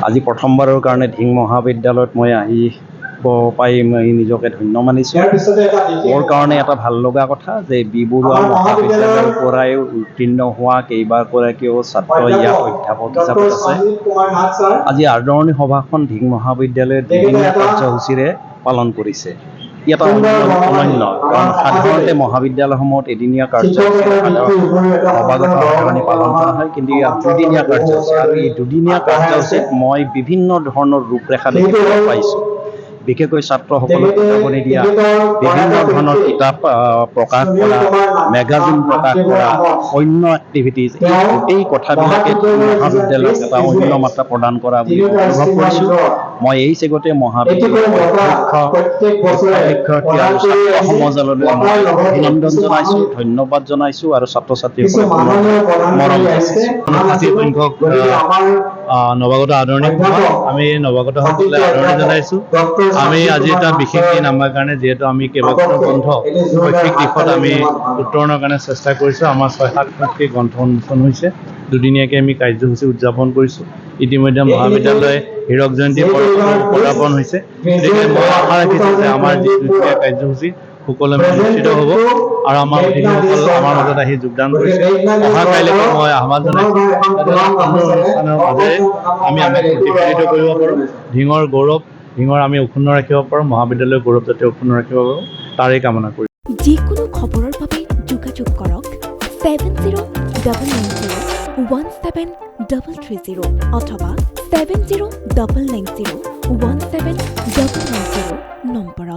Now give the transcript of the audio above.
আজি প্ৰথমবাৰৰ কাৰণে ধিং মহাবিদ্যালয়ত মই আহিব পাই মই নিজকে ধন্য মানিছোঁ। মোৰ কাৰণে এটা ভাল লগা কথা যে বি বৰুৱা মহাবিদ্যালয়ৰ পৰাই উত্তীৰ্ণ হোৱা কেইবাগৰাকীও ছাত্ৰ ইয়াত অধ্যাপক হিচাপত আছে। আজি আদৰণি সভাখন ধিং মহাবিদ্যালয়ে দুদিনীয়া কাৰ্যসূচীৰে পালন কৰিছে। ই এটা অনন্য, কাৰণ সাধাৰণতে মহাবিদ্যালয়সমূহত এদিনীয়া কাৰ্যসূচীৰে সভাগত আদৰণি পালন কৰা হয়, কিন্তু ইয়াত দুদিনীয়া কাৰ্যসূচী, আৰু এই দুদিনীয়া কাৰ্যসূচীত মই বিভিন্ন ধৰণৰ ৰূপৰেখা দেখিবলৈ পাইছোঁ। বিশেষকৈ ছাত্ৰসকলক কিতাপনি দিয়া, বিভিন্ন ধৰণৰ কিতাপ প্ৰকাশ কৰা, মেগাজিন প্ৰকাশ কৰা, অন্য এক্টিভিটিজ, এই কথাবিলাকে মহাবিদ্যালয়ক এটা অন্য মাত্ৰা প্ৰদান কৰা বুলি অনুভৱ কৰিছোঁ। মই এই চেগতে মহাবিদ্যালয়ৰ অধ্যক্ষ, শিক্ষাৰ্থী আৰু ছাত্ৰ সমাজলৈ মই অভিনন্দন জনাইছোঁ, ধন্যবাদ জনাইছোঁ আৰু ছাত্ৰ ছাত্ৰীসকলক মৰম জনাইছোঁ। 80 সংখ্যক নৱাগত আদৰণি সভা আমি নৱাগতসকলে আদৰণি জনাইছোঁ। আমি আজি এটা বিশেষ দিন আমাৰ কাৰণে, যিহেতু আমি কেইবাখনো গ্ৰন্থ শৈক্ষিক দিশত আমি উত্তৰণৰ কাৰণে চেষ্টা কৰিছোঁ। আমাৰ 6-7খনকৈ গ্ৰন্থ উন্মোচন হৈছে। দুদিনীয়াকৈ আমি কাৰ্যসূচী উদযাপন কৰিছোঁ। ইতিমধ্যে মহাবিদ্যালয় হীৰক জয়ন্তী পদাৰ্পণ হৈছে। গতিকে মই আশা ৰাখিছোঁ যে আমাৰ যি দুদিনীয়া কাৰ্যসূচী সুকলমে অনুষ্ঠিত হ'ব আৰু আমাৰ অতিথিসকল আমাৰ মাজত আহি যোগদান কৰিছে। অহা কাইলৈকে মই আহ্বান জনাইছোঁ অনুষ্ঠানৰ মাজেৰে আমি প্ৰতিফলিত কৰিব পাৰোঁ ধিঙৰ গৌৰৱ, ধিঙৰ আমি অক্ষুণ্ণ ৰাখিব পাৰোঁ, মহাবিদ্যালয়ৰ গৌৰৱ যাতে অক্ষুণ্ণ ৰাখিব পাৰোঁ, তাৰেই কামনা কৰিছোঁ। যিকোনো খবৰৰ বাবে যোগাযোগ কৰক 70001730 অথবা 7099017990 নম্বৰত।